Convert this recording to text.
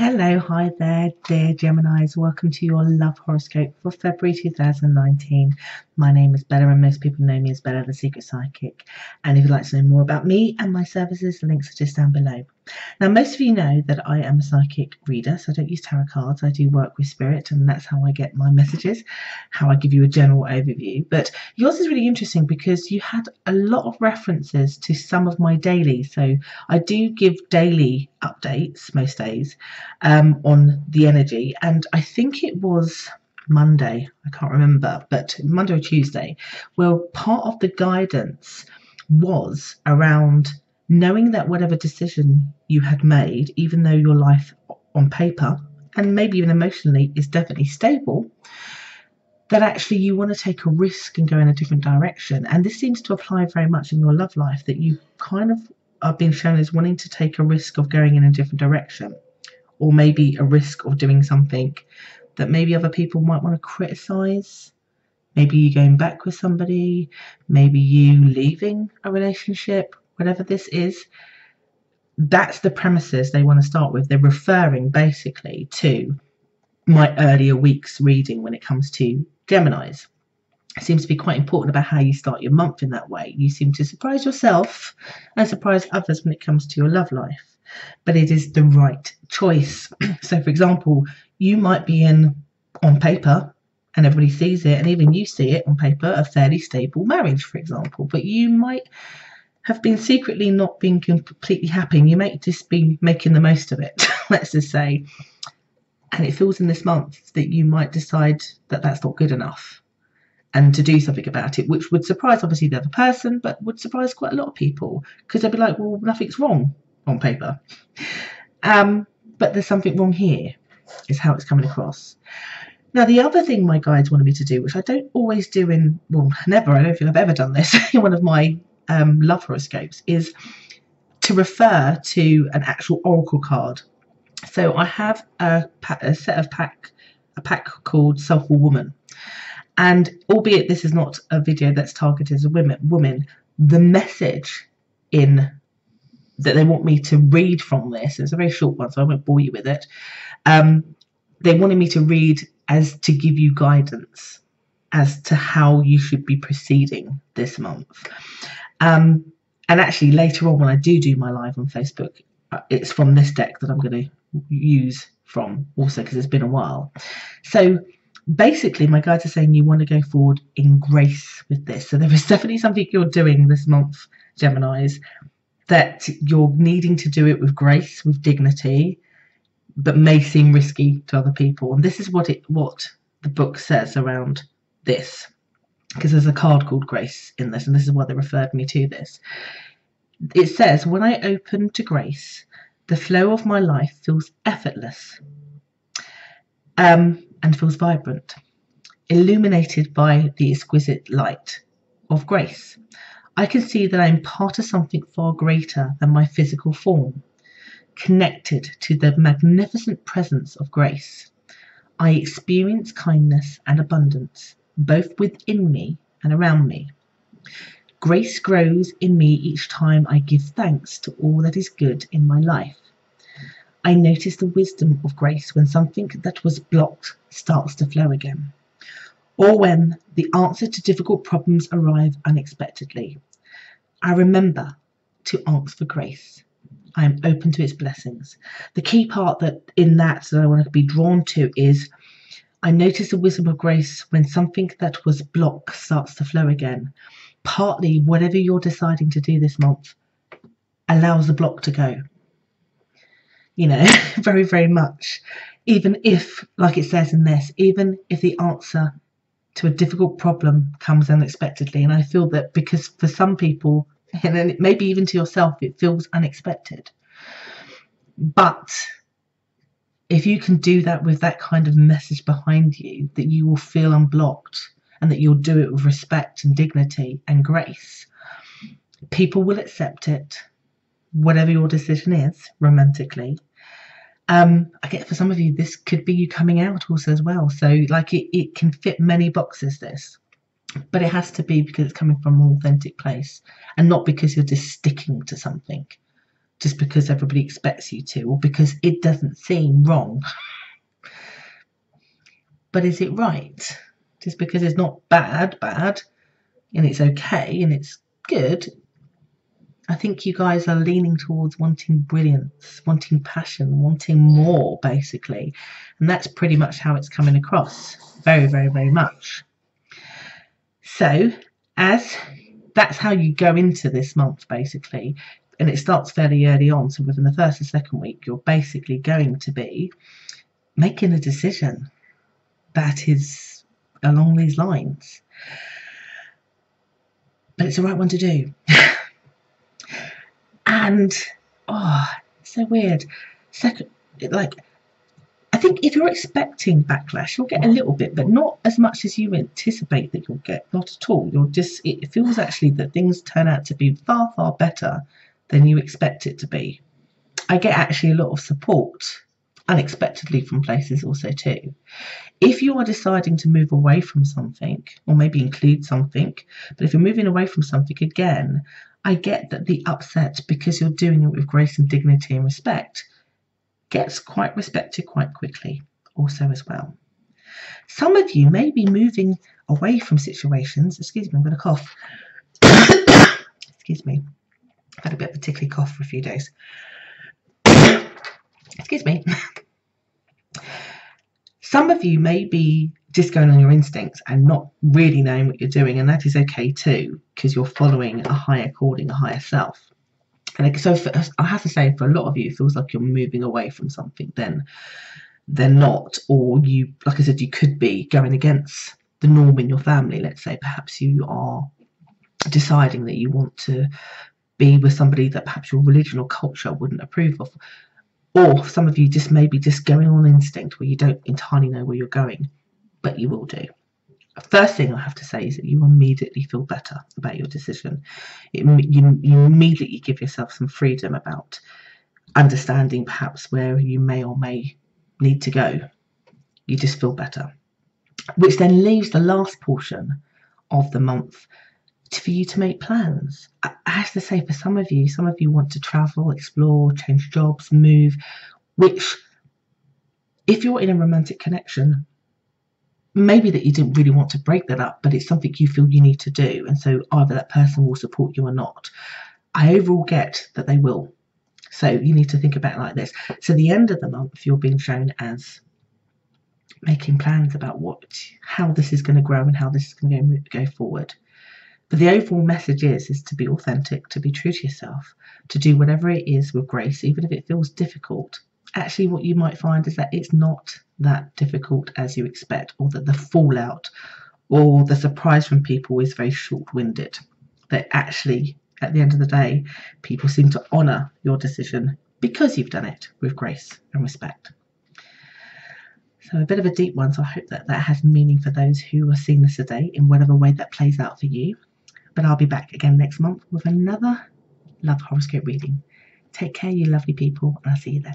Hello, hi there, dear Geminis. Welcome to your love horoscope for February 2019. My name is Bella, and most people know me as Bella, the Secret Psychic. And if you'd like to know more about me and my services, the links are just down below. Now, most of you know that I am a psychic reader, so I don't use tarot cards. I do work with spirit, and that's how I get my messages, how I give you a general overview. But yours is really interesting because you had a lot of references to some of my dailies. So I do give daily updates most days on the energy, and I think it was Monday, I can't remember, but Monday or Tuesday, well, part of the guidance was around knowing that whatever decision you had made, even though your life on paper and maybe even emotionally is definitely stable, that actually you want to take a risk and go in a different direction. And this seems to apply very much in your love life, that you kind of are being shown as wanting to take a risk of going in a different direction, or maybe a risk of doing something that maybe other people might want to criticize. Maybe you going back with somebody, maybe you leaving a relationship, whatever this is. That's the premises they want to start with. They're referring basically to my earlier week's reading when it comes to Geminis. It seems to be quite important about how you start your month in that way. You seem to surprise yourself and surprise others when it comes to your love life. But it is the right choice. So, for example, you might be in, on paper, and everybody sees it, and even you see it on paper, a fairly stable marriage, for example. But you might have been secretly not being completely happy, and you might just be making the most of it, let's just say. And it feels in this month that you might decide that that's not good enough and to do something about it, which would surprise obviously the other person, but would surprise quite a lot of people, because they'd be like, well, nothing's wrong on paper. But there's something wrong here, is how it's coming across. Now, the other thing my guides wanted me to do, which I don't always do in, well, never, I don't think I've ever done this in one of my love horoscopes, is to refer to an actual oracle card. So I have a pack called Soulful Woman. And albeit this is not a video that's targeted as a woman, the message in that they want me to read from this, it's a very short one, so I won't bore you with it. They wanted me to read as to give you guidance as to how you should be proceeding this month. And actually later on when I do my live on Facebook, it's from this deck that I'm going to use from also, because it's been a while. So basically my guides are saying you want to go forward in grace with this. So there is definitely something you're doing this month, Geminis, that you're needing to do it with grace, with dignity, but may seem risky to other people. And this is what the book says around this, because there's a card called Grace in this, and this is why they referred me to this. It says, when I open to grace, the flow of my life feels effortless and feels vibrant, illuminated by the exquisite light of grace. I can see that I am part of something far greater than my physical form, connected to the magnificent presence of grace. I experience kindness and abundance, both within me and around me. Grace grows in me each time I give thanks to all that is good in my life. I notice the wisdom of grace when something that was blocked starts to flow again, or when the answer to difficult problems arrive unexpectedly. I remember to ask for grace. I am open to its blessings. The key part that I want to be drawn to is, I notice the wisdom of grace when something that was blocked starts to flow again. Partly whatever you're deciding to do this month allows the block to go. You know, very, very much. Even if, like it says in this, even if the answer to a difficult problem comes unexpectedly. And I feel that because for some people, and then maybe even to yourself, it feels unexpected. But if you can do that with that kind of message behind you, that you will feel unblocked and that you'll do it with respect and dignity and grace, people will accept it, whatever your decision is, romantically. I get for some of you, this could be you coming out also as well. So like it can fit many boxes, this. But it has to be because it's coming from an authentic place and not because you're just sticking to something just because everybody expects you to, or because it doesn't seem wrong. But is it right? Just because it's not bad, and it's okay, and it's good. I think you guys are leaning towards wanting brilliance, wanting passion, wanting more, basically. And that's pretty much how it's coming across. Very, very, very much. So, as that's how you go into this month, basically. And it starts fairly early on. So within the first and second week, you're basically going to be making a decision that is along these lines. But it's the right one to do. And it's so weird. I think if you're expecting backlash, you'll get a little bit, but not as much as you anticipate that you'll get. Not at all. It feels actually that things turn out to be far, far better than you expect it to be. I get actually a lot of support unexpectedly from places also too. If you are deciding to move away from something, or maybe include something, but if you're moving away from something again, I get that the upset, because you're doing it with grace and dignity and respect, gets quite respected quite quickly also as well. Some of you may be moving away from situations. Excuse me, I'm going to cough. Excuse me. I've had a bit of a tickly cough for a few days. Excuse me. Some of you may be just going on your instincts and not really knowing what you're doing, and that is okay too, because you're following a higher calling, a higher self. And so I have to say, for a lot of you, it feels like you're moving away from something, then they're not, or you, like I said, you could be going against the norm in your family. Let's say perhaps you are deciding that you want to be with somebody that perhaps your religion or culture wouldn't approve of. Or some of you just maybe just going on instinct where you don't entirely know where you're going, but you will do. First thing I have to say is that you immediately feel better about your decision. You immediately give yourself some freedom about understanding perhaps where you may or may need to go. You just feel better. Which then leaves the last portion of the month for you to make plans. I have to say, for some of you want to travel, explore, change jobs, move, which if you're in a romantic connection, maybe that you didn't really want to break that up, but it's something you feel you need to do, and so either that person will support you or not. I overall get that they will. So you need to think about it like this. So the end of the month, you're being shown as making plans about how this is going to grow and how this is going to go forward. But the overall message is to be authentic, to be true to yourself, to do whatever it is with grace, even if it feels difficult. Actually, what you might find is that it's not that difficult as you expect, or that the fallout or the surprise from people is very short-winded. That actually, at the end of the day, people seem to honour your decision because you've done it with grace and respect. So a bit of a deep one, so I hope that has meaning for those who are seeing this today in whatever way that plays out for you. But I'll be back again next month with another love horoscope reading. Take care, you lovely people, and I'll see you then.